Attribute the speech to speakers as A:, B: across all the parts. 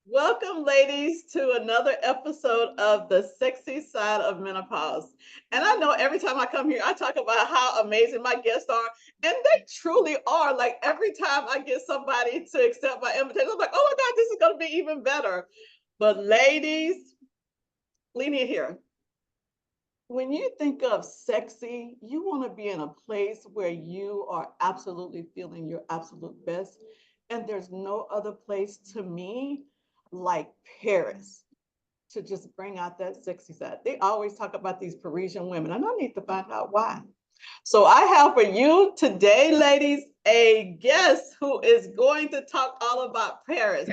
A: Welcome, ladies, to another episode of the Sexy Side of Menopause. And I know every time I come here, I talk about how amazing my guests are, and they truly are. Like every time I get somebody to accept my invitation, I'm like, oh my God, this is going to be even better. But, ladies, lean in here. When you think of sexy, you want to be in a place where you are absolutely feeling your absolute best. And there's no other place to me like Paris to just bring out that sexy side. They always talk about these Parisian women, and I need to find out why. So I have for you today, ladies, a guest who is going to talk all about Paris.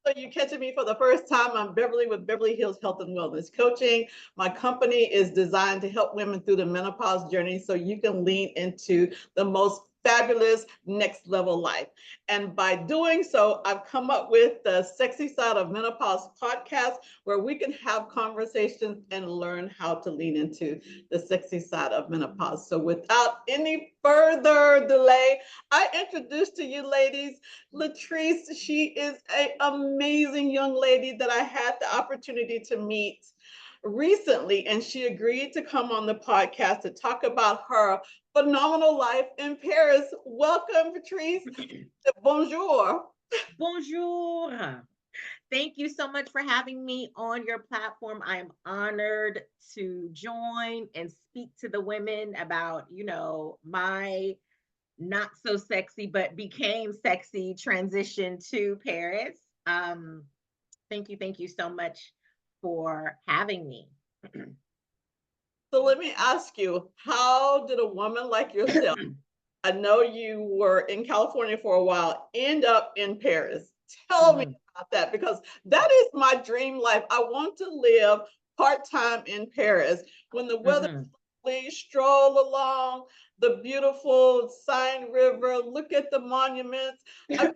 A: So you catching me for the first time. I'm Beverly with Beverly Hills Health and Wellness Coaching. My company is designed to help women through the menopause journey so you can lean into the most fabulous next level life. And by doing so, I've come up with the Sexy Side of Menopause podcast where we can have conversations and learn how to lean into the sexy side of menopause. So without any further delay, I introduce to you ladies Latrice. She is an amazing young lady that I had the opportunity to meet recently, and she agreed to come on the podcast to talk about her phenomenal life in Paris. Welcome, Patrice. Bonjour.
B: Bonjour. Thank you so much for having me on your platform. I am honored to join and speak to the women about, my not so sexy, but became sexy transition to Paris. Thank you so much for having me.
A: So let me ask you, how did a woman like yourself, I know you were in California for a while, end up in Paris? Tell me
B: Mhm,
A: about that because that is my dream life. I want to live part-time in Paris when the weather
B: mhm.
A: please stroll along the beautiful Seine River, look at the monuments. I,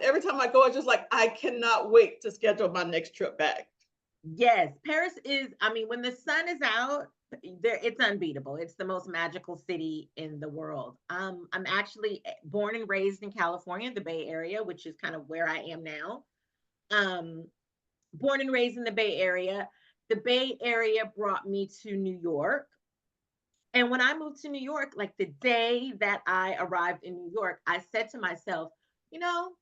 A: every time I go, it's just like I cannot wait to schedule my next trip back.
B: Yes, Paris is, I mean, when the sun is out, there it's unbeatable. It's the most magical city in the world. I'm actually born and raised in California, the Bay Area, which is kind of where I am now. Um, Born and raised in the Bay Area. The Bay Area brought me to New York. And when I moved to New York, like the day that I arrived in New York, I said to myself, you know,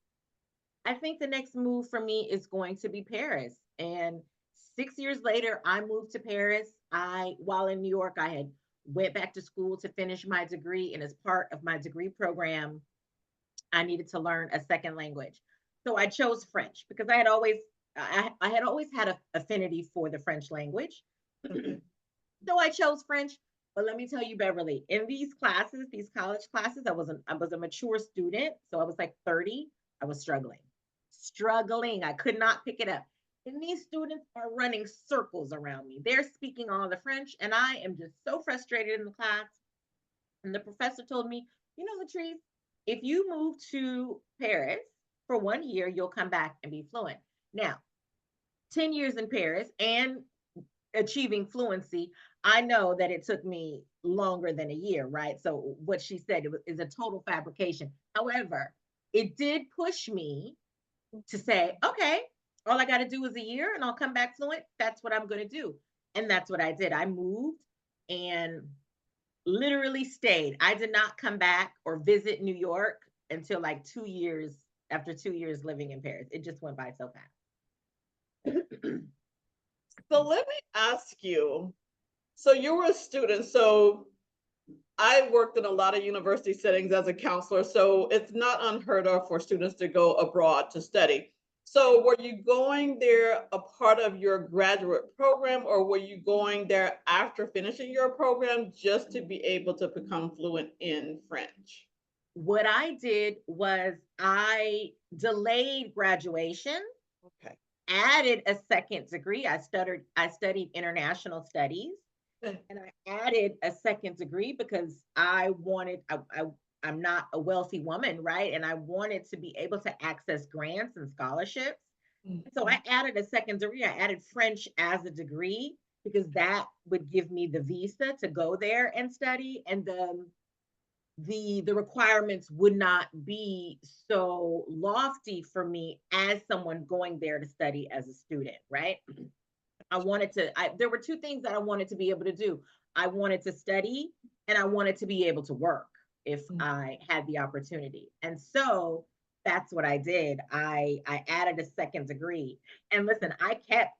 B: I think the next move for me is going to be Paris. And 6 years later, I moved to Paris. While in New York, I had went back to school to finish my degree. And as part of my degree program, I needed to learn a second language. So I chose French because I had always had an affinity for the French language.
A: Okay.
B: So I chose French. But let me tell you, Beverly, in these classes, these college classes, I was a mature student. So I was like 30. I was struggling. I could not pick it up. And these students are running circles around me. They're speaking all the French, and I am just so frustrated in the class. And the professor told me, Latrice, if you move to Paris for 1 year, you'll come back and be fluent. Now, 10 years in Paris and achieving fluency, I know that it took me longer than a year, right? So what she said is a total fabrication. However, it did push me to say, okay, all I got to do is a year and I'll come back fluent. That's what I'm going to do. And that's what I did. I moved and literally stayed. I did not come back or visit New York until like 2 years after 2 years living in Paris. It just went by so fast.
A: So let me ask you. So you were a student. So I worked in a lot of university settings as a counselor. So it's not unheard of for students to go abroad to study. So were you going there a part of your graduate program, or were you going there after finishing your program just to be able to become fluent in French?
B: What I did was I delayed graduation,
A: Okay.
B: added a second degree. I studied international studies, and I added a second degree because I'm not a wealthy woman, right? And I wanted to be able to access grants and scholarships. And so I added a second degree. I added French as a degree because that would give me the visa to go there and study. And the requirements would not be so lofty for me as someone going there to study as a student, right? There were two things that I wanted to be able to do. I wanted to study and I wanted to be able to work if I had the opportunity. And so that's what I did. I added a second degree. And listen, I kept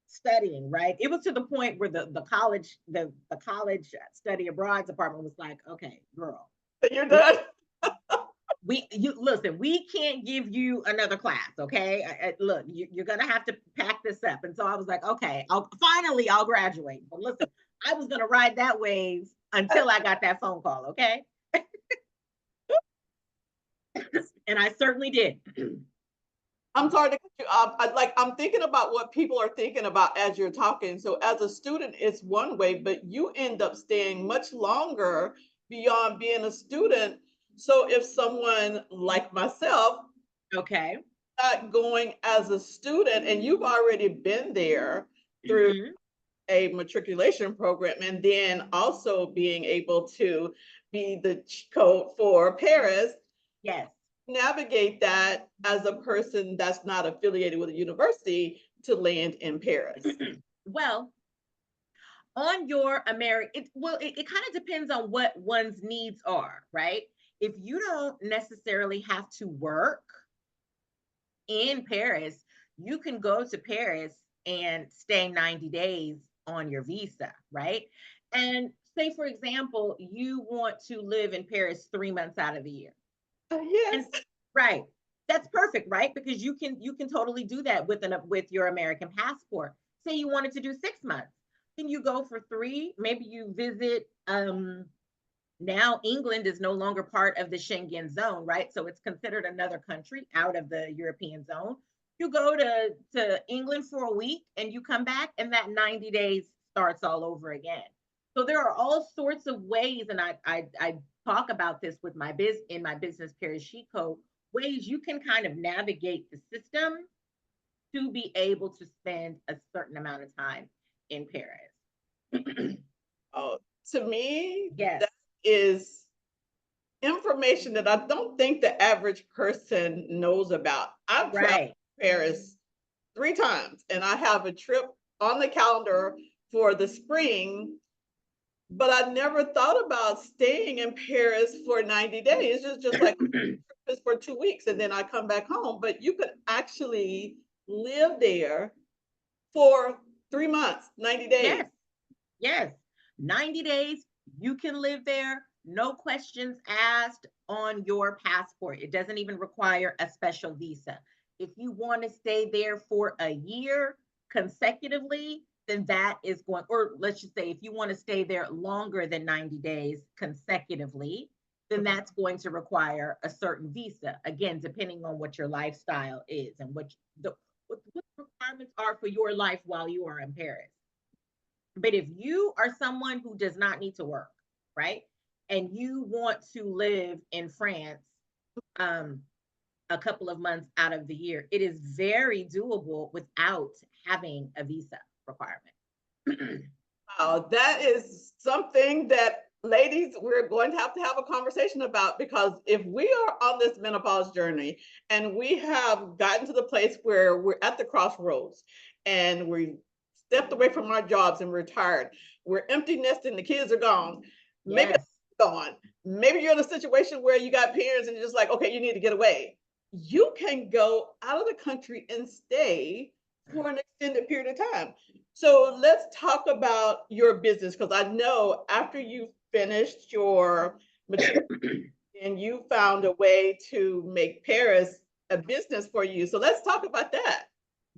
B: studying, right? It was to the point where the college study abroad department was like, okay, girl,
A: You're done.
B: you listen, we can't give you another class, okay? Look, you're gonna have to pack this up. And so I was like, okay, I'll graduate. But listen, I was gonna ride that wave until I got that phone call, okay? And I certainly did.
A: I'm sorry to cut you off. I'm thinking about what people are thinking about as you're talking. So as a student, it's one way, but you end up staying much longer beyond being a student. So if someone like myself
B: Okay.
A: not going as a student and you've already been there through
B: Hmm.
A: a matriculation program and then also being able to be the code for Paris,
B: Yes.
A: navigate that as a person that's not affiliated with a university to land in Paris.
B: Well, on your American, it kind of depends on what one's needs are, right? If you don't necessarily have to work in Paris, you can go to Paris and stay 90 days on your visa, right? And say, for example, you want to live in Paris 3 months out of the year.
A: Yes.
B: And right, that's perfect, right? Because you can totally do that with your American passport. Say you wanted to do 6 months, then you go for three. Maybe you visit. Now England is no longer part of the Schengen zone, right? So it's considered another country out of the European zone. You go to England for a week and you come back, and that 90 days starts all over again. So there are all sorts of ways, and I talk about this with my business Paris Chic Code, ways you can kind of navigate the system to be able to spend a certain amount of time in Paris.
A: Oh, to me,
B: Yes,
A: that is information that I don't think the average person knows about. I've traveled
B: right.
A: to Paris 3 times and I have a trip on the calendar for the spring, but I never thought about staying in Paris for 90 days. It's just like it's for 2 weeks and then I come back home. But you could actually live there for 3 months, 90 days.
B: Yes. Yes, 90 days, you can live there, no questions asked on your passport. It doesn't even require a special visa. If you want to stay there for a year consecutively, then that is going, or let's just say if you want to stay there longer than 90 days consecutively, then that's going to require a certain visa. Again, depending on what your lifestyle is and what the requirements are for your life while you are in Paris. But if you are someone who does not need to work, right? And you want to live in France um, a couple of months out of the year, it is very doable without having a visa requirement.
A: Wow, that is something that ladies, we're going to have a conversation about because if we are on this menopause journey and we have gotten to the place where we're at the crossroads and we stepped away from our jobs and we're tired, we're empty nesting, the kids are gone, maybe
B: Yes.
A: gone. Maybe you're in a situation where you got parents and you're just like, okay, you need to get away. You can go out of the country and stay for an extended period of time. So let's talk about your business because I know after you finished your matriculation and you found a way to make Paris a business for you. So let's talk about that.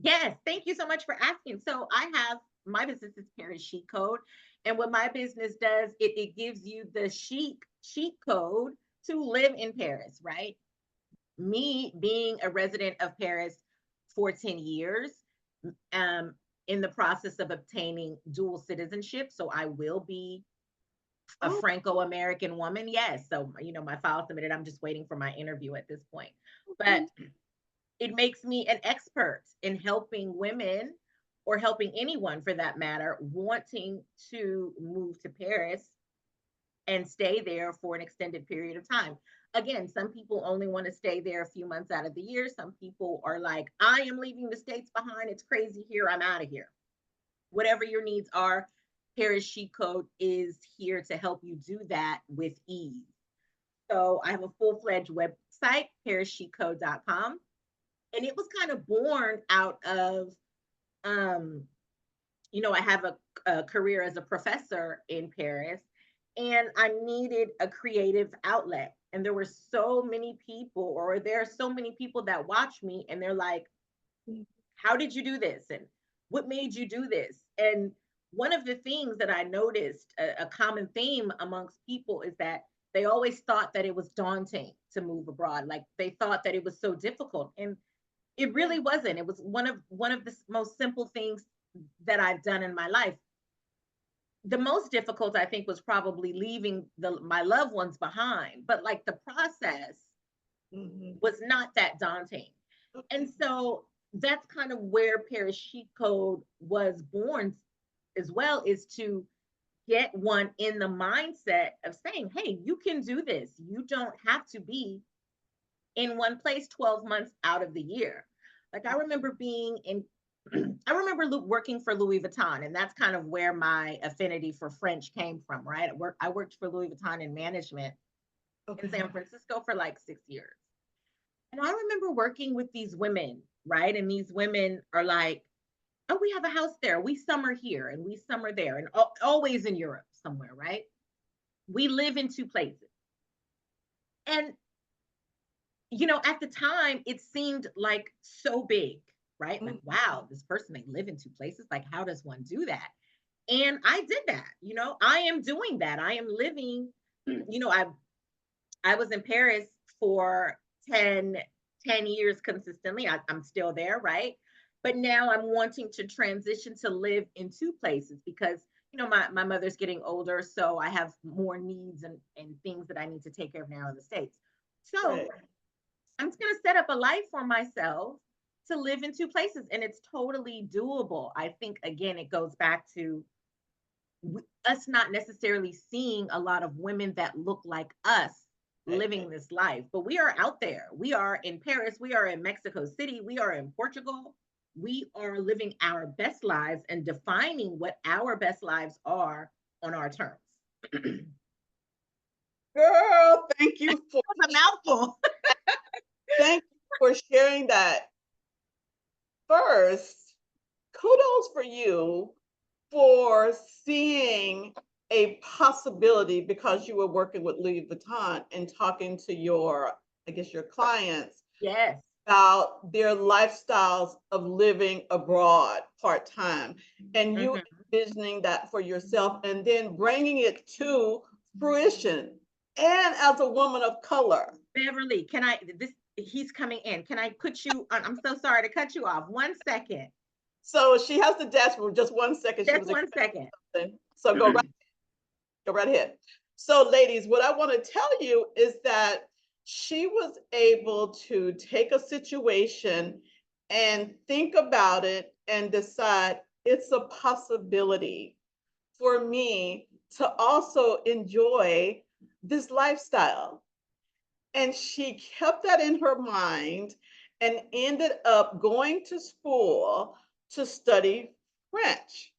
B: Yes, thank you so much for asking. So I have my business is Paris Chic Code, and what my business does, it gives you the chic code to live in Paris, right? Me being a resident of Paris for 10 years, um, in the process of obtaining dual citizenship. So I will be a
A: Oh,
B: Franco-American woman. Yes. So, my file submitted. I'm just waiting for my interview at this point. But
A: okay.
B: it makes me an expert in helping women or helping anyone for that matter wanting to move to Paris and stay there for an extended period of time. Again, some people only want to stay there a few months out of the year. Some people are like, I am leaving the States behind. It's crazy here. I'm out of here. Whatever your needs are, Paris Chic Code is here to help you do that with ease. So I have a full-fledged website, parischiccode.com. And it was kind of born out of, um, I have a career as a professor in Paris, and I needed a creative outlet. And there were so many people, or there are so many people that watch me, and they're like, how did you do this? And what made you do this? And one of the things that I noticed, a common theme amongst people, is that they always thought that it was daunting to move abroad. Like they thought that it was so difficult. And it really wasn't. It was one of the most simple things that I've done in my life. The most difficult, I think, was probably leaving my loved ones behind. But like the process was not that daunting. And so that's kind of where Paris Chic Code was born as well, is to get one in the mindset of saying, hey, you can do this. You don't have to be in one place 12 months out of the year. Like I remember being in, I remember working for Louis Vuitton, and that's kind of where my affinity for French came from, right? I worked for Louis Vuitton in management in San Francisco for like 6 years. And I remember working with these women, right? And these women are like, oh, we have a house there. We summer here and we summer there, and always in Europe somewhere, right? We live in two places. And, at the time, it seemed like so big, right? Like, wow, this person, they live in two places. Like, how does one do that? And I did that. I am doing that. I am living, I was in Paris for 10 years consistently. I'm still there, right? But now I'm wanting to transition to live in two places because, my mother's getting older. So I have more needs and things that I need to take care of now in the States. So
A: Right.
B: I'm going to set up a life for myself to live in two places. And it's totally doable. I think, again, it goes back to us not necessarily seeing a lot of women that look like us living this life, but we are out there. We are in Paris, we are in Mexico City, we are in Portugal. We are living our best lives and defining what our best lives are on our terms.
A: Girl, thank you for
B: a mouthful.
A: Thank you for sharing that. First, kudos for you for seeing a possibility, because you were working with Louis Vuitton and talking to your clients.
B: Yes.
A: About their lifestyles of living abroad part-time, and you envisioning that for yourself and then bringing it to fruition, and as a woman of color.
B: Beverly, he's coming in. Can I put you on? I'm so sorry to cut you off. 1 second.
A: So she has the dash for just 1 second.
B: Just 1 second.
A: So go right ahead. So ladies, what I want to tell you is that she was able to take a situation and think about it and decide it's a possibility for me to also enjoy this lifestyle. And she kept that in her mind and ended up going to school to study French.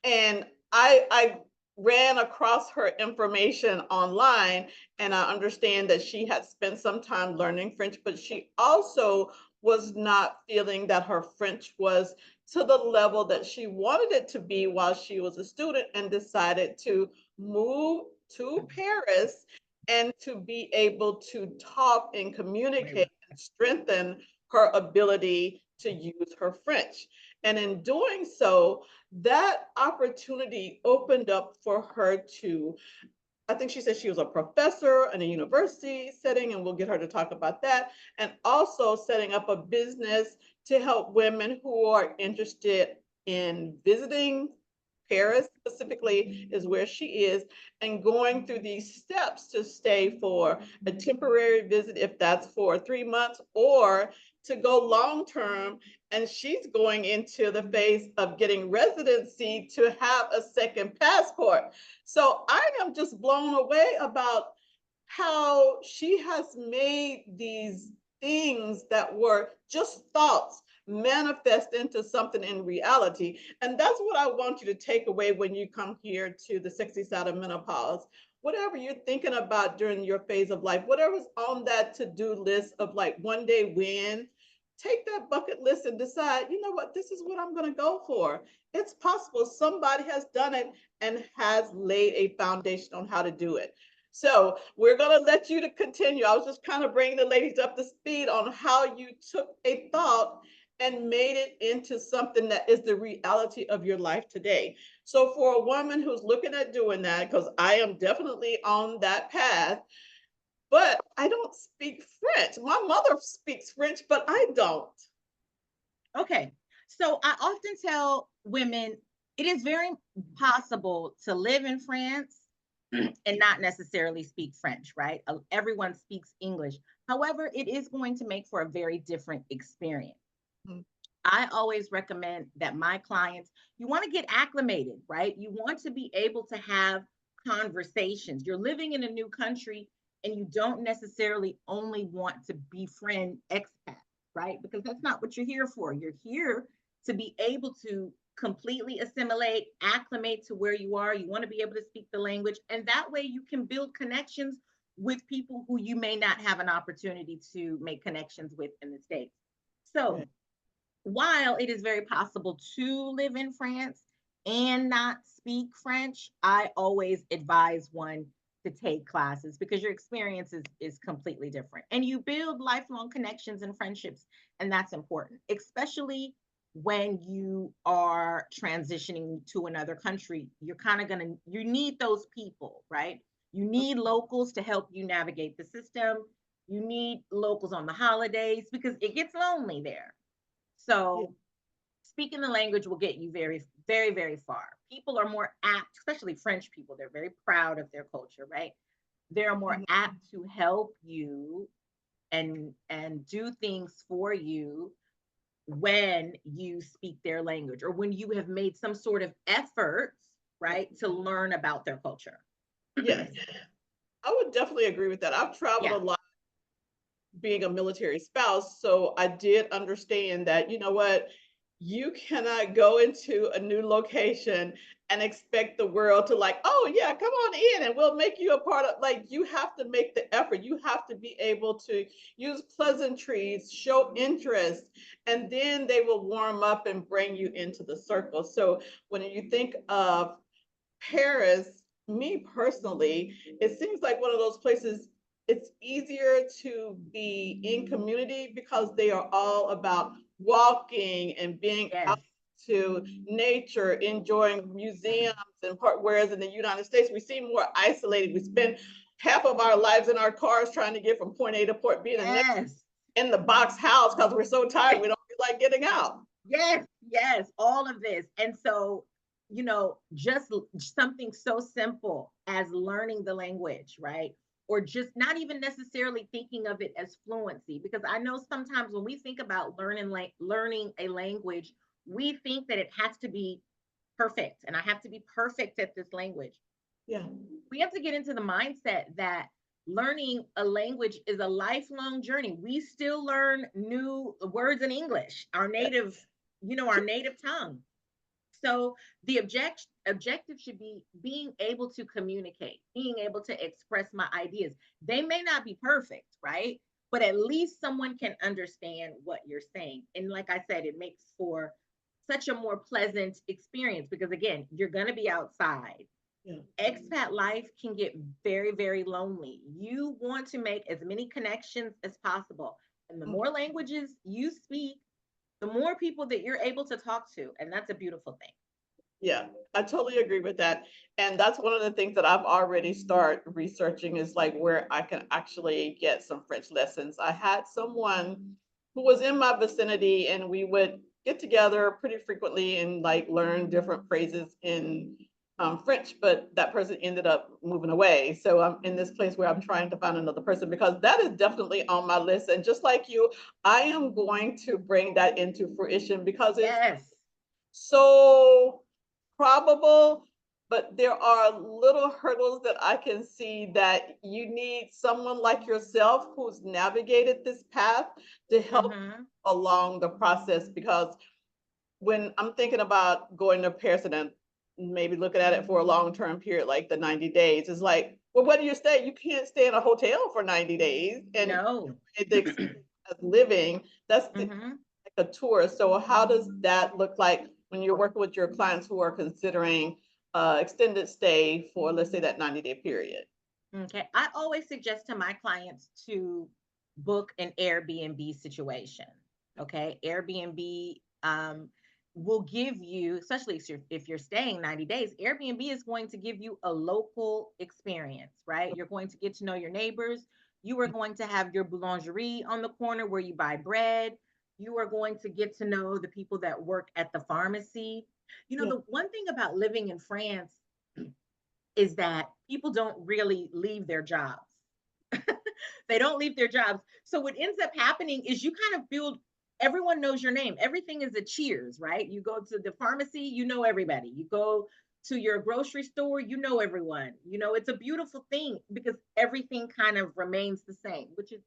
A: And I ran across her information online, and I understand that she had spent some time learning French, but she also was not feeling that her French was to the level that she wanted it to be while she was a student, and decided to move to Paris and to be able to talk and communicate and strengthen her ability to use her French. And in doing so, that opportunity opened up for her to, I think she said she was a professor in a university setting, and we'll get her to talk about that, and also setting up a business to help women who are interested in visiting Paris specifically is where she is, and going through these steps to stay for a temporary visit, if that's for 3 months, or to go long term. And she's going into the phase of getting residency to have a second passport. So I am just blown away about how she has made these things that were just thoughts manifest into something in reality. And that's what I want you to take away when you come here to the Sexy Side of Menopause. Whatever you're thinking about during your phase of life, whatever's on that to-do list of like one day when, take that bucket list and decide, you know what, this is what I'm going to go for. It's possible somebody has done it and has laid a foundation on how to do it. So we're going to let you to continue. I was just kind of bringing the ladies up to speed on how you took a thought and made it into something that is the reality of your life today. So for a woman who's looking at doing that, because I am definitely on that path, but I don't speak French. My mother speaks French, but I don't.
B: Okay. So I often tell women it is very possible to live in France and not necessarily speak French, right? Everyone speaks English. However, it is going to make for a very different experience.
A: Mm.
B: I always recommend that my clients, you want to get acclimated, right? You want to be able to have conversations. You're living in a new country and you don't necessarily only want to befriend expats, right? Because that's not what you're here for. You're here to be able to completely assimilate, acclimate to where you are. You want to be able to speak the language, and that way you can build connections with people who you may not have an opportunity to make connections with in the States. So,
A: Right.
B: while it is very possible to live in France and not speak French, I always advise one to take classes because your experience is completely different. And you build lifelong connections and friendships, and that's important, especially when you are transitioning to another country. You're kind of going to, you need those people, right? You need locals to help you navigate the system. You need locals on the holidays because it gets lonely there.
A: Yeah.
B: So speaking the language will get you very, very, very far. People are more apt, especially French people, they're very proud of their culture, right? They're more
A: Mhm.
B: apt to help you and do things for you when you speak their language or when you have made some sort of effort,
A: Yeah.
B: right, to learn about their culture.
A: Yes, I would definitely agree with that. I've traveled a
B: Yeah.
A: lot being a military spouse, so I did understand that, you know what, you cannot go into a new location and expect the world to like, oh yeah, come on in and we'll make you a part of, like, you have to make the effort. You have to be able to use pleasantries, show interest, and then they will warm up and bring you into the circle. So when you think of Paris, me personally, it seems like one of those places it's easier to be in community because they are all about walking and being out
B: Yes.
A: to nature, enjoying museums and part. Whereas in the United States, we seem more isolated. We spend half of our lives in our cars trying to get from point A to point B, and the next
B: Yes.
A: in the box house because we're so tired we don't feel like getting out.
B: Yes, yes, all of this. And so, just something so simple as learning the language, right? Or just not even necessarily thinking of it as fluency, because I know sometimes when we think about learning a language, we think that it has to be perfect and I have to be perfect at this language.
A: Yeah.
B: We have to get into the mindset that learning a language is a lifelong journey. We still learn new words in English, our native tongue. So the objective should be being able to communicate, being able to express my ideas. They may not be perfect, right? But at least someone can understand what you're saying. And like I said, it makes for such a more pleasant experience because again, you're going to be outside.
A: Yeah.
B: Expat life can get very, very lonely. You want to make as many connections as possible. And the
A: Mm.
B: more languages you speak, the more people that you're able to talk to. And that's a beautiful thing.
A: Yeah, I totally agree with that. And that's one of the things that I've already started researching is like where I can actually get some French lessons. I had someone who was in my vicinity and we would get together pretty frequently and like learn different phrases in French, but that person ended up moving away. So I'm in this place where I'm trying to find another person because that is definitely on my list. And just like you, I am going to bring that into fruition because it's
B: Yes.
A: so probable, but there are little hurdles that I can see that you need someone like yourself who's navigated this path to help
B: Mm-hmm.
A: along the process. Because when I'm thinking about going to Paris and then maybe looking at it for a long-term period, like the 90 days, it's like, well, where do you stay? You can't stay in a hotel for 90 days. And
B: No.
A: the expense of living, that's the
B: Mm-hmm.
A: a tour. So how does that look like when you're working with your clients who are considering extended stay for, let's say, that 90-day period?
B: Okay. I always suggest to my clients to book an Airbnb situation. Okay. Airbnb will give you, especially if you're staying 90 days, Airbnb is going to give you a local experience, right? You're going to get to know your neighbors. You are going to have your boulangerie on the corner where you buy bread. You are going to get to know the people that work at the pharmacy. You know,
A: Yeah.
B: the one thing about living in France is that people don't really leave their jobs. They don't leave their jobs. So what ends up happening is you kind of build, everyone knows your name. Everything is a cheers, right? You go to the pharmacy, you know everybody. You go to your grocery store, you know everyone. You know, it's a beautiful thing because everything kind of remains the same, which is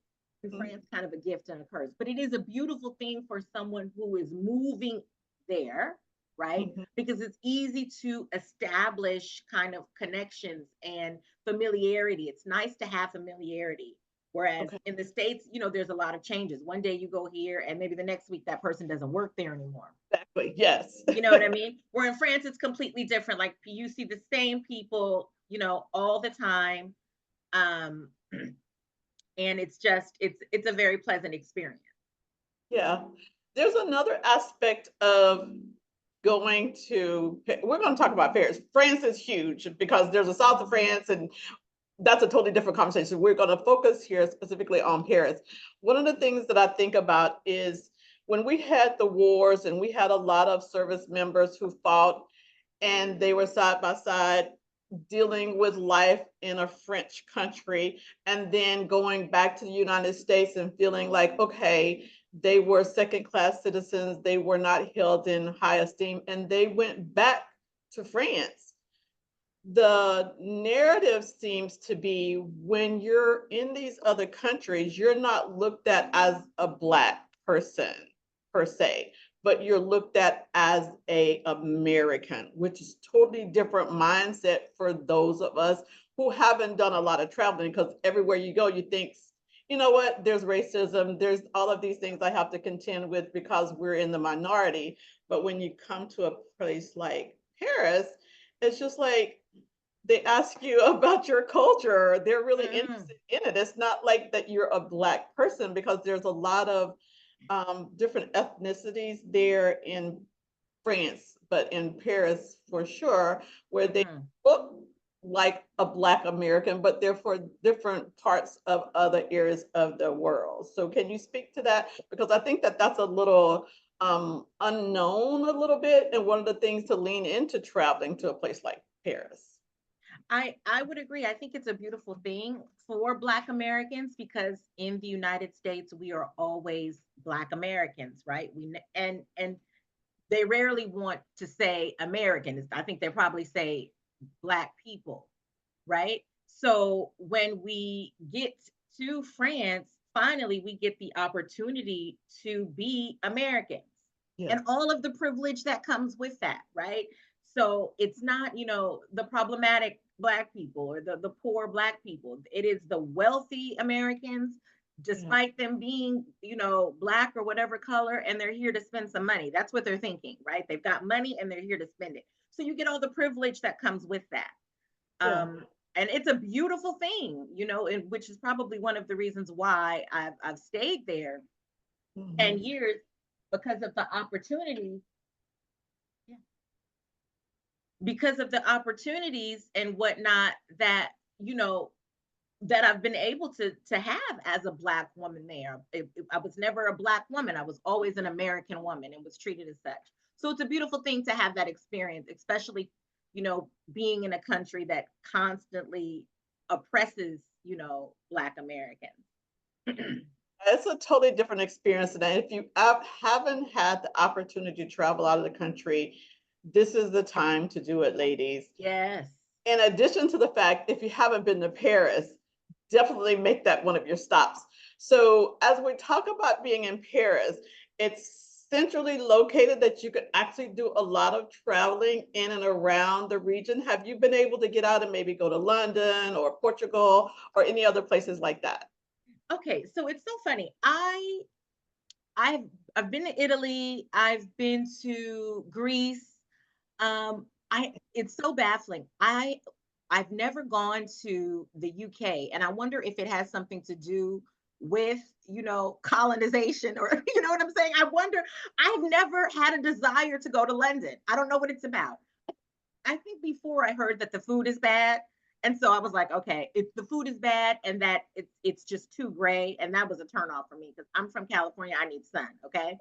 B: in France kind of a gift and a curse. But it is a beautiful thing for someone who is moving there, right?
A: Mhm.
B: Because it's easy to establish kind of connections and familiarity. It's nice to have familiarity. Whereas
A: Okay.
B: in the States, you know, there's a lot of changes. One day you go here and maybe the next week that person doesn't work there anymore.
A: Exactly. Yes.
B: You know what I mean? Where in France, it's completely different. Like you see the same people, you know, all the time. Um, and it's a very pleasant experience.
A: Yeah. There's another aspect of going to, we're going to talk about Paris. France is huge because there's a south of France, and that's a totally different conversation. We're going to focus here specifically on Paris. One of the things that I think about is when we had the wars and we had a lot of service members who fought and they were side by side dealing with life in a French country and then going back to the United States and feeling like, okay, they were second class citizens, they were not held in high esteem, and they went back to France. The narrative seems to be when you're in these other countries, you're not looked at as a Black person per se, but you're looked at as a American, which is totally different mindset for those of us who haven't done a lot of traveling, because everywhere you go, you think, you know what, there's racism, there's all of these things I have to contend with because we're in the minority. But when you come to a place like Paris, it's just like they ask you about your culture. They're really
B: Mm-hmm.
A: interested in it. It's not like that you're a Black person, because there's a lot of different ethnicities there in France, but in Paris for sure, where they
B: Mm-hmm.
A: look like a Black American, but they're for different parts of other areas of the world. So can you speak to that? Because I think that that's a little unknown a little bit, and one of the things to lean into traveling to a place like Paris.
B: I would agree. I think it's a beautiful thing for Black Americans because in the United States we are always Black Americans, right? And they rarely want to say American. I think they probably say Black people, right? So when we get to France, finally we get the opportunity to be Americans and
A: Yes.
B: all of the privilege that comes with that, right? So it's not, you know, the problematic Black people or the poor Black people. It is the wealthy Americans,
A: Yeah.
B: despite them being, you know, Black or whatever color, and they're here to spend some money. That's what they're thinking, right? They've got money and they're here to spend it. So you get all the privilege that comes with that.
A: Yeah.
B: And it's a beautiful thing, you know, and which is probably one of the reasons why I've stayed there 10
A: Mhm.
B: years because of the opportunities. Yeah. Because of the opportunities and whatnot that, you know, that I've been able to have as a Black woman there. I was never a Black woman. I was always an American woman and was treated as such. So it's a beautiful thing to have that experience, especially, being in a country that constantly oppresses, Black Americans.
A: It's a totally different experience. And if you haven't had the opportunity to travel out of the country, this is the time to do it, ladies.
B: Yes.
A: In addition to the fact, if you haven't been to Paris, definitely make that one of your stops. So, as we talk about being in Paris, it's centrally located that you can actually do a lot of traveling in and around the region. Have you been able to get out and maybe go to London or Portugal or any other places like that?
B: Okay, so it's so funny. I've I've been to Italy, I've been to Greece. I It's so baffling. I've never gone to the UK, and I wonder if it has something to do with, colonization, or you know what I'm saying? I wonder. I've never had a desire to go to London. I don't know what it's about. I think before I heard that the food is bad. And so I was like, okay, if the food is bad and that it's just too gray, and that was a turn off for me because I'm from California, I need sun. Okay.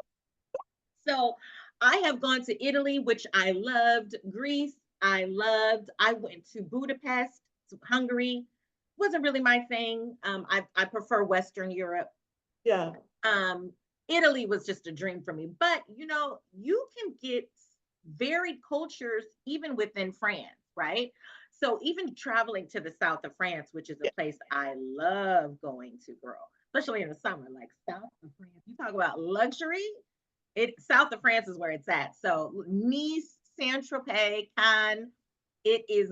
B: So I have gone to Italy, which I loved, Greece, I loved. I went to Budapest, to Hungary. Wasn't really my thing. I prefer Western Europe.
A: Yeah.
B: Um, Italy was just a dream for me. But you can get varied cultures even within France, right? So even traveling to the south of France, which is a place I love going to, girl, especially in the summer, like south of France. You talk about luxury, it south of France is where it's at. So Nice, Saint Tropez, Cannes, it is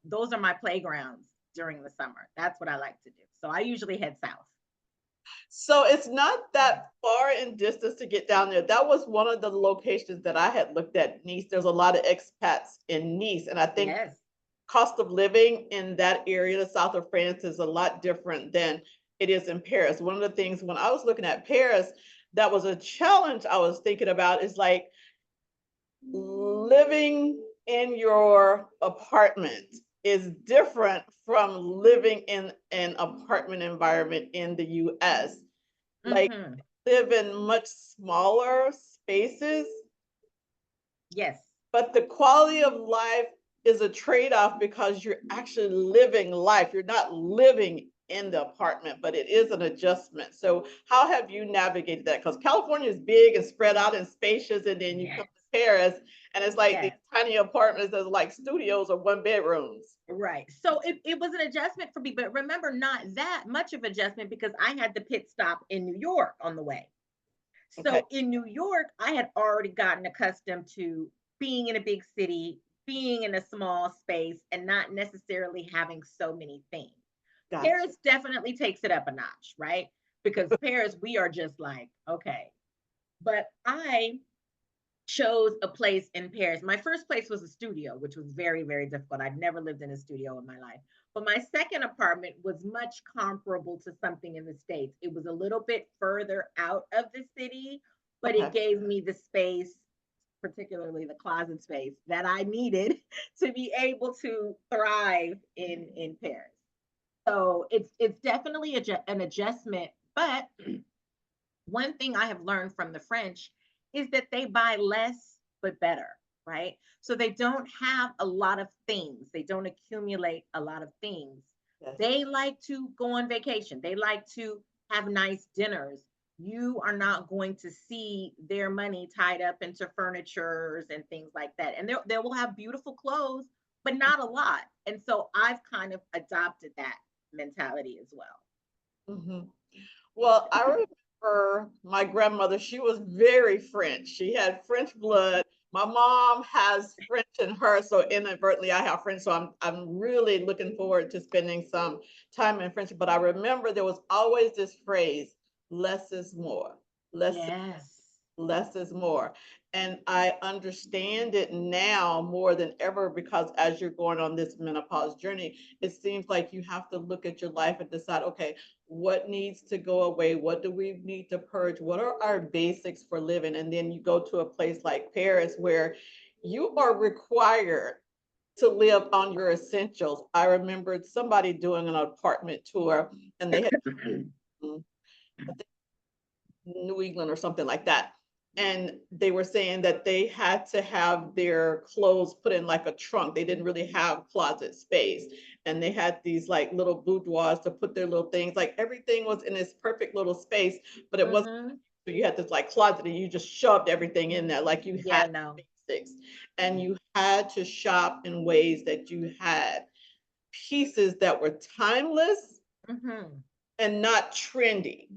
B: those are my playgrounds during the summer. That's what I like to do. So I usually head south.
A: So it's not that far in distance to get down there. That was one of the locations that I had looked at, Nice. There's a lot of expats in Nice, and I think
B: Yes.
A: cost of living in that area, the south of France, is a lot different than it is in Paris. One of the things when I was looking at Paris, that was a challenge I was thinking about is like living in your apartment is different from living in an apartment environment in the US. Like,
B: Hmm.
A: live in much smaller spaces,
B: Yes.
A: but the quality of life is a trade-off because you're actually living life. You're not living in the apartment, but it is an adjustment. So how have you navigated that? Because California is big and spread out and spacious, and then you come
B: Yes.
A: to Paris and it's like these
B: Yes.
A: tiny apartments that's like studios or one bedrooms.
B: Right. So it was an adjustment for me, but remember, not that much of adjustment because I had the pit stop in New York on the way.
A: Okay,
B: So in New York, I had already gotten accustomed to being in a big city, being in a small space, and not necessarily having so many things.
A: gotcha.
B: Paris definitely takes it up a notch, right? Because Paris, we are just like, okay. But I chose a place in Paris. My first place was a studio, which was very, very difficult. I'd never lived in a studio in my life. But my second apartment was much comparable to something in the States. It was a little bit further out of the city, but it
A: Okay.
B: gave me the space, particularly the closet space, that I needed to be able to thrive in Paris. So it's definitely an adjustment. But one thing I have learned from the French is that they buy less but better, right? So they don't have a lot of things, they don't accumulate a lot of things.
A: Yes.
B: They like to go on vacation, they like to have nice dinners. You are not going to see their money tied up into furnitures and things like that. And they will have beautiful clothes, but not a lot. And so I've kind of adopted that mentality as well.
A: Mhm. Well, I remember my grandmother, she was very French. She had French blood. My mom has French in her, so inadvertently I have French. So I'm really looking forward to spending some time in French. But I remember there was always this phrase, less is more. Less
B: Yes.
A: less is more. And I understand it now more than ever because as you're going on this menopause journey, it seems like you have to look at your life and decide, okay, what needs to go away? What do we need to purge? What are our basics for living? And then you go to a place like Paris where you are required to live on your essentials. I remembered somebody doing an apartment tour, and they had New England or something like that. And they were saying that they had to have their clothes put in like a trunk. They didn't really have closet space. And they had these like little boudoirs to put their little things. Like everything was in this perfect little space, but it wasn't.
B: Mm-hmm.
A: So you had this like closet and you just shoved everything in there. Like you had
B: Yeah, no.
A: basics. And you had to shop in ways that you had pieces that were timeless
B: Mm-hmm.
A: and not trendy.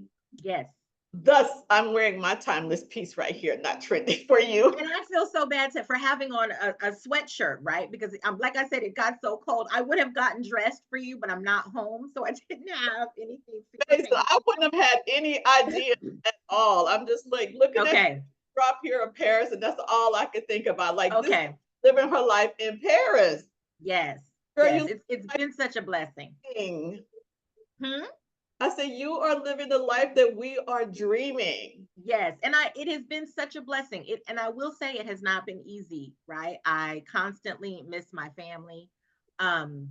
B: Yes.
A: Thus, I'm wearing my timeless piece right here, not trendy for you.
B: And I feel so bad for having on a sweatshirt, right? Because like I said, it got so cold. I would have gotten dressed for you, but I'm not home, so I didn't have anything super
A: So I
B: fancy.
A: wouldn't have had any idea at all. I'm just like looking at
B: Okay,
A: drop here in Paris, and that's all I could think about. Like this
B: okay,
A: living her life in Paris.
B: yes,
A: Girl,
B: yes.
A: you
B: It's been such a blessing.
A: lying.
B: Hmm?
A: I say you are living the life that we are dreaming.
B: Yes, and it has been such a blessing. And I will say it has not been easy, right? I constantly miss my family. Um,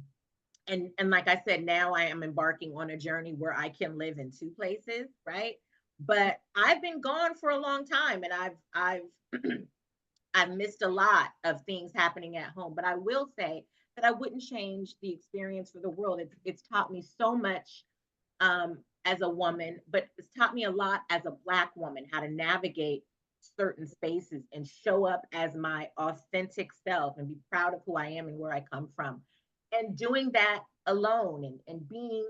B: and like I said, now I am embarking on a journey where I can live in two places, right? But I've been gone for a long time, and I've I've missed a lot of things happening at home. But I will say that I wouldn't change the experience for the world. It's taught me so much as a woman, but it's taught me a lot as a Black woman how to navigate certain spaces and show up as my authentic self and be proud of who I am and where I come from. And doing that alone and being,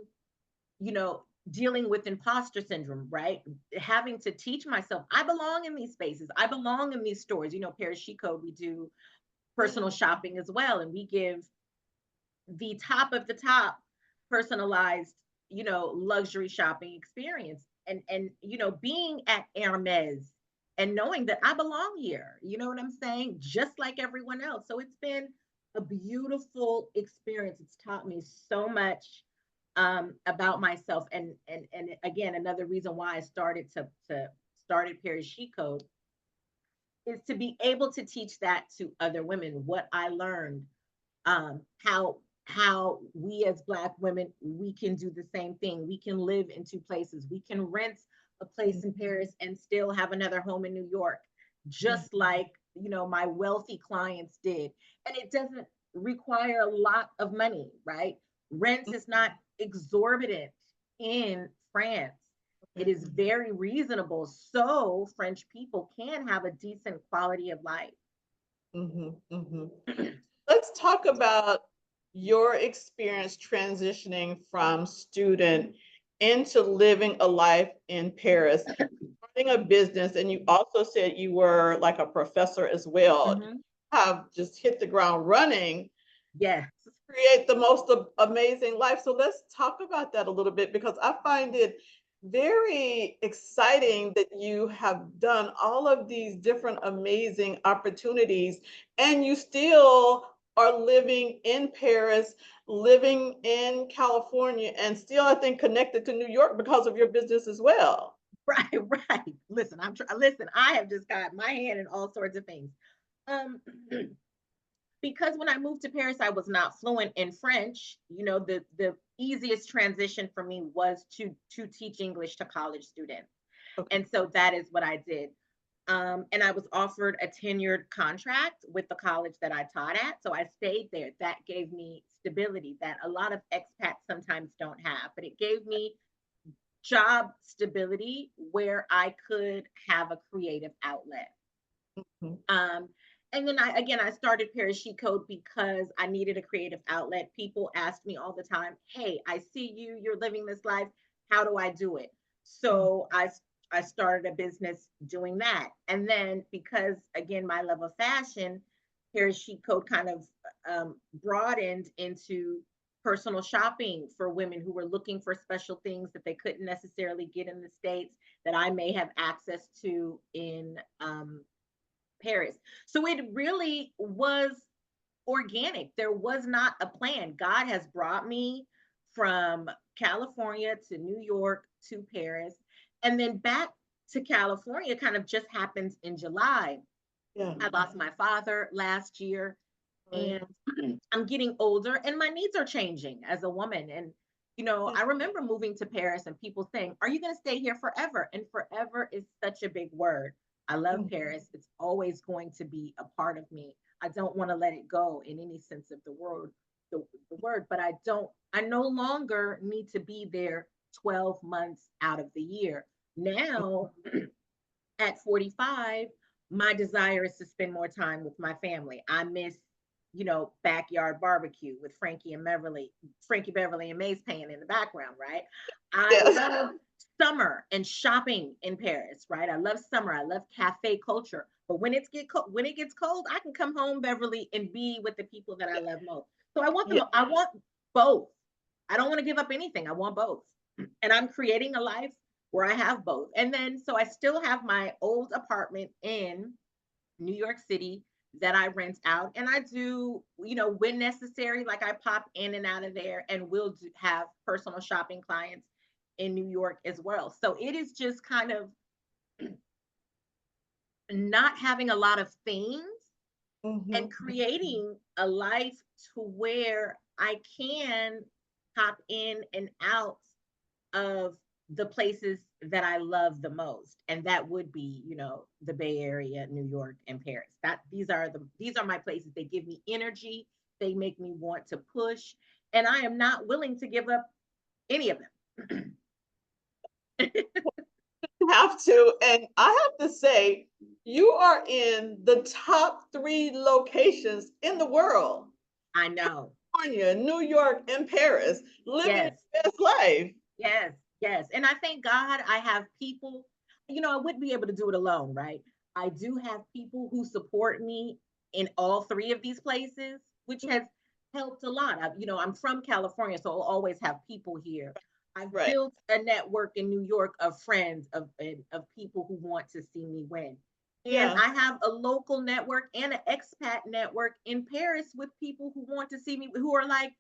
B: you know, dealing with imposter syndrome, right? Having to teach myself, I belong in these spaces, I belong in these stores. You know, Paris Chic Code, we do personal shopping as well, and we give the top of the top personalized, you know, luxury shopping experience. And you know, being at Hermes and knowing that I belong here, you know what I'm saying, just like everyone else. So it's been a beautiful experience. It's taught me so much about myself. And again, another reason why I started Paris Chic Code is to be able to teach that to other women, what I learned, how we as Black women, we can do the same thing. We can live in two places. We can rent a place in Paris and still have another home in New York, just like, you know, my wealthy clients did. And it doesn't require a lot of money, right? Rent is not exorbitant in France. It is very reasonable, so French people can have a decent quality of life.
A: Mm-hmm, mm-hmm. Let's talk about your experience transitioning from student into living a life in Paris, starting a business, and you also said you were like a professor as well.
B: Mhm.
A: Have just hit the ground running,
B: Yes.
A: create the most amazing life. So let's talk about that a little bit because I find it very exciting that you have done all of these different amazing opportunities and you still are living in Paris, living in California, and still, I think, connected to New York because of your business as well.
B: Right, right. Listen, listen, I have just got my hand in all sorts of things. Um because when I moved to Paris, I was not fluent in French. You know, the easiest transition for me was to teach English to college students.
A: Okay.
B: And so that is what I did. And I was offered a tenured contract with the college that I taught at. So I stayed there. That gave me stability that a lot of expats sometimes don't have, but it gave me job stability where I could have a creative outlet.
A: Mhm.
B: Um, and then I started Paris Chic Code because I needed a creative outlet. People asked me all the time, "Hey, I see you're living this life. How do I do it?" So I started a business doing that. And then because again, my love of fashion, Paris Chic Code kind of broadened into personal shopping for women who were looking for special things that they couldn't necessarily get in the States that I may have access to in Paris. So it really was organic. There was not a plan. God has brought me from California to New York to Paris and then back to California kind of just happens in July.
A: Yeah.
B: I lost my father last year
A: Right.
B: I'm getting older and my needs are changing as a woman. And,
A: Yeah.
B: I remember moving to Paris and people saying, "Are you going to stay here forever?" And forever is such a big word. I love
A: Mhm.
B: Paris. It's always going to be a part of me. I don't want to let it go in any sense of the word, the word, but I no longer need to be there 12 months out of the year. Now, at 45, my desire is to spend more time with my family. I miss, backyard barbecue with Frankie Beverly and Maze Payne in the background, right? I
A: Yes.
B: love summer and shopping in Paris, right? I love summer. I love cafe culture. But when it gets cold, I can come home, Beverly, and be with the people that I love most. So I want
A: Yeah.
B: them. I want both. I don't want to give up anything. I want both. And I'm creating a life where I have both. And then, so I still have my old apartment in New York City that I rent out. And I do, when necessary, like I pop in and out of there and have personal shopping clients in New York as well. So it is just kind of not having a lot of things and
A: Mhm.
B: creating a life to where I can pop in and out of the places that I love the most. And that would be, the Bay Area, New York, and Paris. These are my places. They give me energy. They make me want to push. And I am not willing to give up any of them.
A: Have to. And I have to say, you are in the top three locations in the world:
B: I know.
A: California, New York, and Paris, living
B: Yes.
A: your best life.
B: Yes, yes. And I thank God I have people, I wouldn't be able to do it alone, right? I do have people who support me in all three of these places, which has helped a lot. I'm from California, so I'll always have people here. I've
A: Right.
B: built a network in New York of friends of people who want to see me win. And
A: Yeah.
B: I have a local network and an expat network in Paris with people who want to see me, who are like,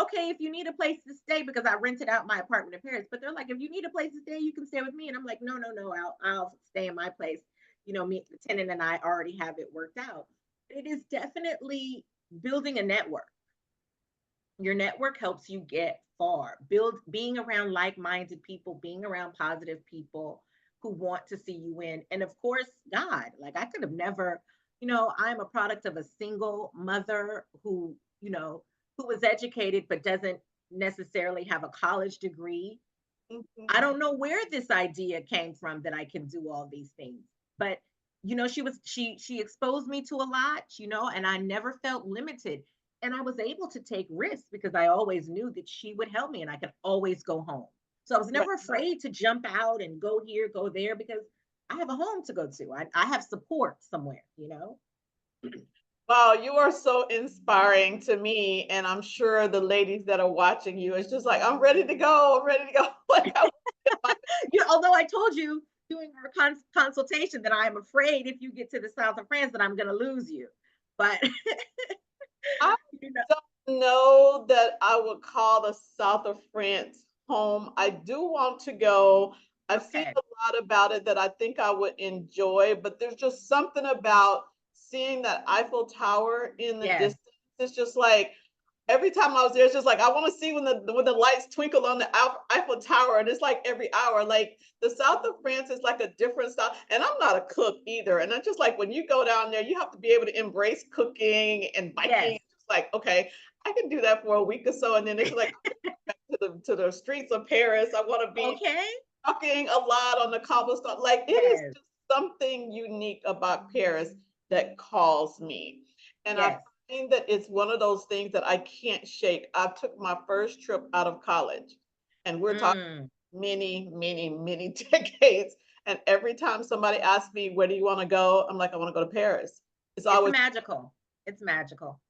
B: okay, if you need a place to stay, because I rented out my apartment in Paris, but they're like, if you need a place to stay, you can stay with me. And I'm like, no, no, no, I'll stay in my place. Me, the tenant and I already have it worked out. It is definitely building a network. Your network helps you get far. Being around like-minded people, being around positive people who want to see you win. And of course, God. Like I could have never, I'm a product of a single mother who was educated but doesn't necessarily have a college degree. I
A: Mhm.
B: don't know where this idea came from that I can do all these things. But she exposed me to a lot, and I never felt limited. And I was able to take risks because I always knew that she would help me and I could always go home. So I was
A: Right.
B: never afraid to jump out and go here, go there because I have a home to go to. I have support somewhere.
A: Wow, you are so inspiring to me. And I'm sure the ladies that are watching you, it's just like, I'm ready to go. I'm ready to go. Like,
B: Although I told you during our consultation that I am afraid if you get to the south of France that I'm going to lose you. But
A: I
B: you know,
A: don't know that I would call the south of France home. I do want to go. I've seen
B: okay,
A: a lot about it that I think I would enjoy, but there's just something about seeing that Eiffel Tower in the
B: yes,
A: distance. It's just like every time I was there, it's just like I want to see when the lights twinkle on the Eiffel Tower, and it's like every hour. Like the south of France is like a different style, and I'm not a cook either. And it's just like when you go down there, you have to be able to embrace cooking and biking.
B: yes,
A: It's like okay, I can do that for a week or so, and then it's like to the streets of Paris. I want to be
B: okay,
A: walking a lot on the cobblestone. Like it is
B: yes,
A: just something unique about Paris that calls me. And I
B: yes.
A: find that it's one of those things that I can't shake. I took my first trip out of college, and we're talking
B: Mm.
A: many, many, many decades. And every time somebody asks me, where do you want to go? I'm like, I want to go to Paris. It's
B: It's
A: always,
B: magical. It's magical.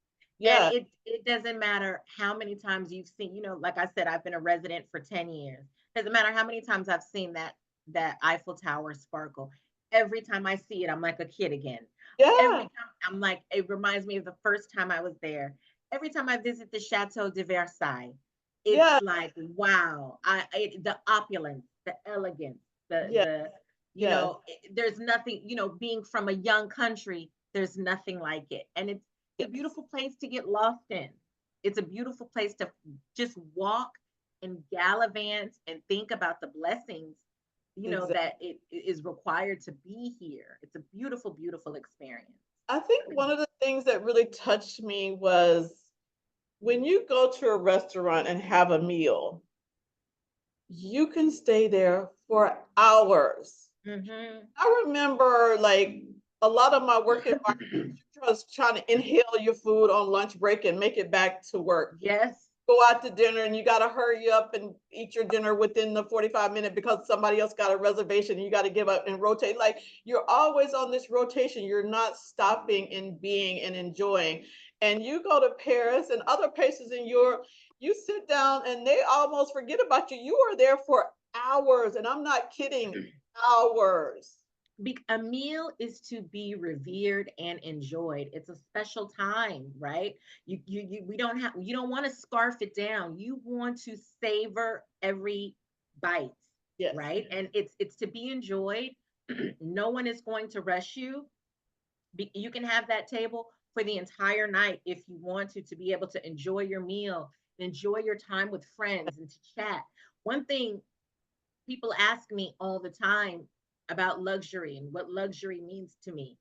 B: And
A: yeah,
B: it doesn't matter how many times you've seen, like I said, I've been a resident for 10 years. Doesn't matter how many times I've seen that Eiffel Tower sparkle. Every time I see it, I'm like a kid again. Every
A: yeah,
B: time I'm like, it reminds me of the first time I was there. Every time I visit the Chateau de Versailles, it's
A: yeah,
B: like, wow, the opulence, the elegance,
A: yeah, yes.
B: there's nothing, being from a young country, there's nothing like it. And It's a beautiful place to get lost in. It's a beautiful place to just walk and gallivant and think about the blessings,
A: Exactly.
B: that it is required to be here. It's a beautiful, beautiful experience.
A: I think one of the things that really touched me was when you go to a restaurant and have a meal, you can stay there for hours.
B: Hmm.
A: I remember like a lot of my work environment was trying to inhale your food on lunch break and make it back to work.
B: Yes.
A: Go out to dinner and you got to hurry up and eat your dinner within the 45-minute because somebody else got a reservation and you got to give up and rotate. Like you're always on this rotation. You're not stopping and being and enjoying. And you go to Paris and other places in Europe, you sit down and they almost forget about you. You are there for hours. And I'm not kidding, hours.
B: A meal is to be revered and enjoyed. It's a special time, right? We don't have, you don't want to scarf it down. You want to savor every bite,
A: Yes.
B: right? And it's to be enjoyed. No one is going to rush you. You can have that table for the entire night if you want to be able to enjoy your meal, enjoy your time with friends and to chat. One thing people ask me all the time about luxury and what luxury means to me.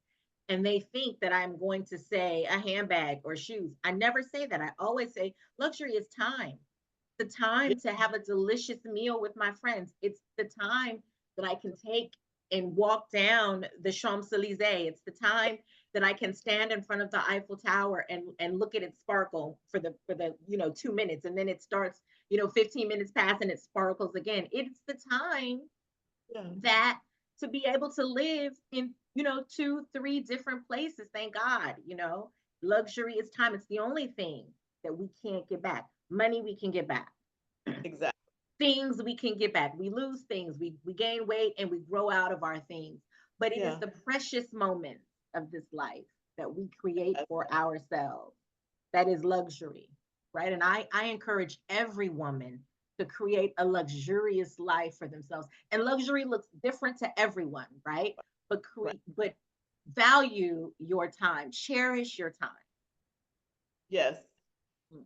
B: And they think that I'm going to say a handbag or shoes. I never say that. I always say luxury is time. The
A: Yeah.
B: time to have a delicious meal with my friends. It's the time that I can take and walk down the Champs-Elysees. It's the time that I can stand in front of the Eiffel Tower and look at it sparkle for the 2 minutes, and then it starts 15 minutes pass and it sparkles again. It's the time
A: Yeah.
B: that to be able to live in, two, three different places. Thank God, luxury is time. It's the only thing that we can't get back. Money we can get back.
A: Exactly.
B: Things we can get back. We lose things. We gain weight and we grow out of our things. But it is
A: Yeah.
B: the precious moments of this life that we create for ourselves. That is luxury, right? And I encourage every woman to create a luxurious life for themselves. And luxury looks different to everyone, right?
A: Right.
B: But value your time, cherish your time.
A: Yes.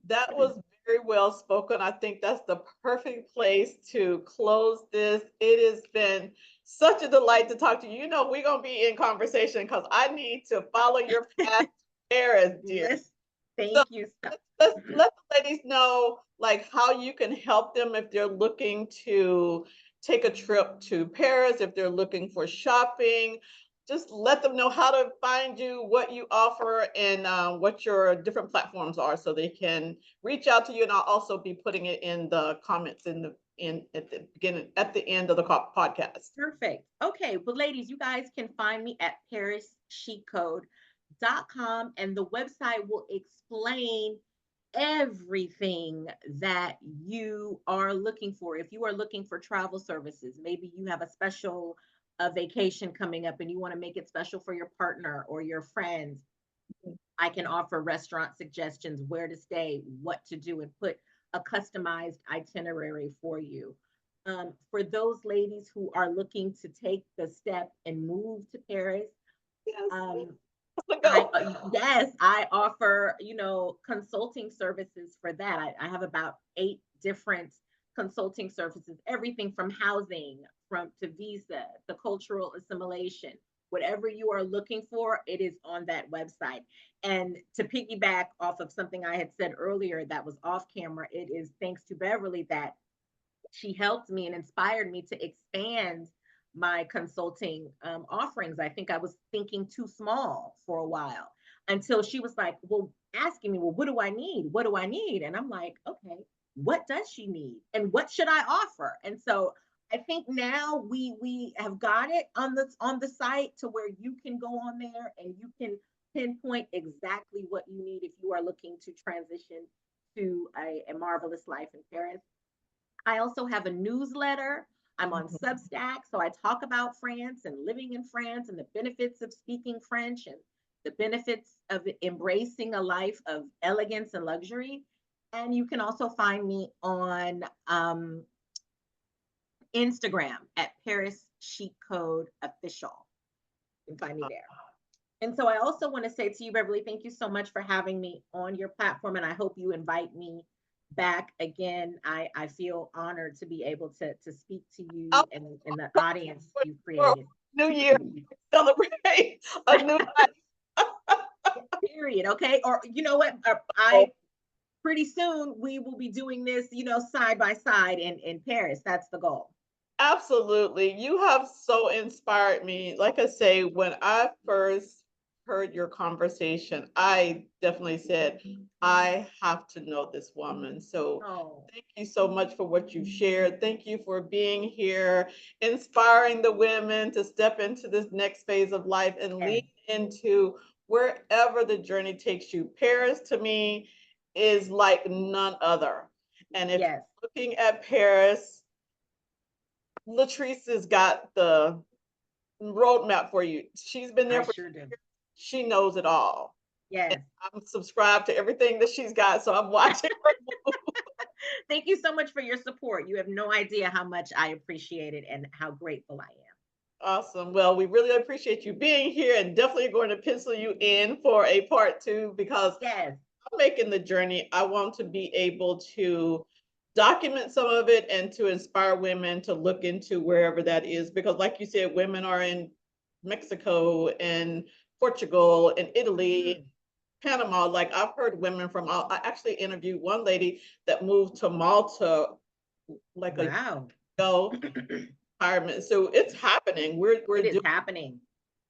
A: That was very well spoken. I think that's the perfect place to close this. It has been such a delight to talk to you. You know, we're going to be in conversation because I need to follow your path to Paris, dear.
B: Yes.
A: So
B: Thank you so.
A: let's let the ladies know like how you can help them if they're looking to take a trip to Paris, if they're looking for shopping. Just let them know how to find you, what you offer, and what your different platforms are, so they can reach out to you. And I'll also be putting it in the comments in the in at the beginning at the end of the podcast.
B: Perfect. Okay. Well, ladies, you guys can find me at ParisChicCode.com, and the website will explain everything that you are looking for. If you are looking for travel services, maybe you have a vacation coming up and you want to make it special for your partner or your friends. I can offer restaurant suggestions, where to stay, what to do, and put a customized itinerary for you. For those ladies who are looking to take the step and move to Paris,
A: Yes,
B: um,
A: let's
B: I
A: go.
B: yes, I offer consulting services for that. I have about 8 different consulting services, everything from housing, from to visa, to cultural assimilation. Whatever you are looking for, it is on that website. And to piggyback off of something I had said earlier that was off camera, it is thanks to Beverly that she helped me and inspired me to expand my consulting offerings. I think I was thinking too small for a while until she was like, well, asking me, well, what do I need? What do I need? And I'm like, okay, what does she need? And what should I offer? And so I think now we have got it on the site to where you can go on there and you can pinpoint exactly what you need if you are looking to transition to a marvelous life in Paris. I also have a newsletter. I'm on
A: Mhm.
B: Substack, so I talk about France and living in France and the benefits of speaking French and the benefits of embracing a life of elegance and luxury. And you can also find me on Instagram at Paris Chic Code Official. You can find me there. And so I also want to say to you, Beverly, thank you so much for having me on your platform. And I hope you invite me back again. I feel honored to be able to speak to
A: I'll
B: you and the audience you've
A: for
B: created.
A: New Year celebrate a new
B: Period. Okay. Or you know what?
A: life.
B: I pretty soon we will be doing this, side by side in Paris. That's the goal.
A: Absolutely. You have so inspired me. Like I say, when I first heard your conversation, I definitely said, I have to know this woman. So
B: Oh,
A: thank you so much for what you've shared. Thank you for being here, inspiring the women to step into this next phase of life and
B: yes,
A: lead into wherever the journey takes you. Paris to me is like none other. And if
B: yes,
A: you're looking at Paris, Latrice has got the roadmap for you. She's been there
B: I
A: for
B: sure do.
A: years. She knows it all. And
B: Yes.
A: I'm subscribed to everything that she's got. So I'm watching her move.
B: Thank you so much for your support. You have no idea how much I appreciate it and how grateful I am.
A: Awesome. Well, we really appreciate you being here and definitely going to pencil you in for a part two because
B: Yes,
A: I'm making the journey. I want to be able to document some of it and to inspire women to look into wherever that is. Because, like you said, women are in Mexico and Portugal and Italy,
B: mhm.
A: Panama. Like I've heard women from, I actually interviewed one lady that moved to Malta like a year
B: Wow.
A: ago. Retirement. So it's happening. We're
B: It is
A: doing.
B: happening.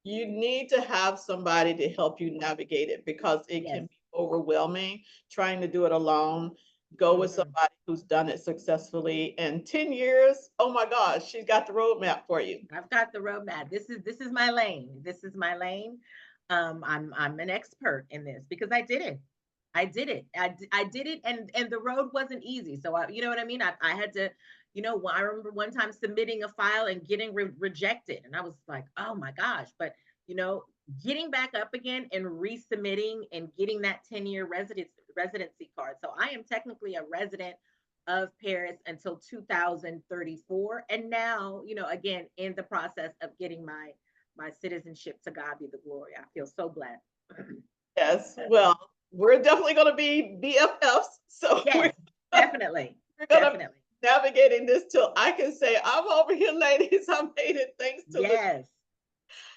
A: You need to have somebody to help you navigate it because it can
B: Yes.
A: be overwhelming trying to do it alone. Go with
B: Mhm.
A: somebody who's done it successfully. And 10 years, oh my gosh, she's got the roadmap for you.
B: I've got the roadmap. This is my lane. This is my lane. I'm an expert in this because I did it. I did it. I did it, and the road wasn't easy. So you know what I mean. I had to, I remember one time submitting a file and getting rejected, and I was like, oh my gosh. But you know, getting back up again and resubmitting and getting that 10-year residency card. So I am technically a resident of Paris until 2034. And now, again, in the process of getting my citizenship. To God be the glory. I feel so blessed.
A: Yes. Well, we're definitely going to be BFFs. So we're,
B: Yes, definitely.
A: we're going to
B: Definitely.
A: be navigating this till I can say, I'm over here, ladies. I made it thanks to Liz.
B: Yes,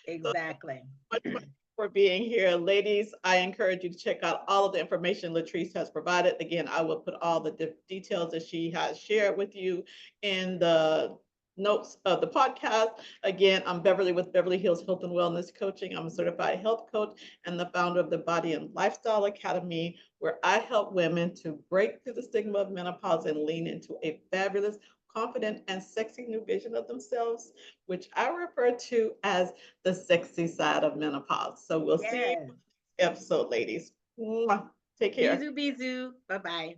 A: So
B: exactly.
A: much for being here. Ladies, I encourage you to check out all of the information Latrice has provided. Again, I will put all the details that she has shared with you in the notes of the podcast. Again, I'm Beverly with Beverly Hills Health and Wellness Coaching. I'm a certified health coach and the founder of the Body and Lifestyle Academy, where I help women to break through the stigma of menopause and lean into a fabulous, confident, and sexy new vision of themselves, which I refer to as the sexy side of menopause. So we'll see you
B: Yes.
A: in the next episode, ladies. Mwah. Take care.
B: Bisous, bisous. Bye bye.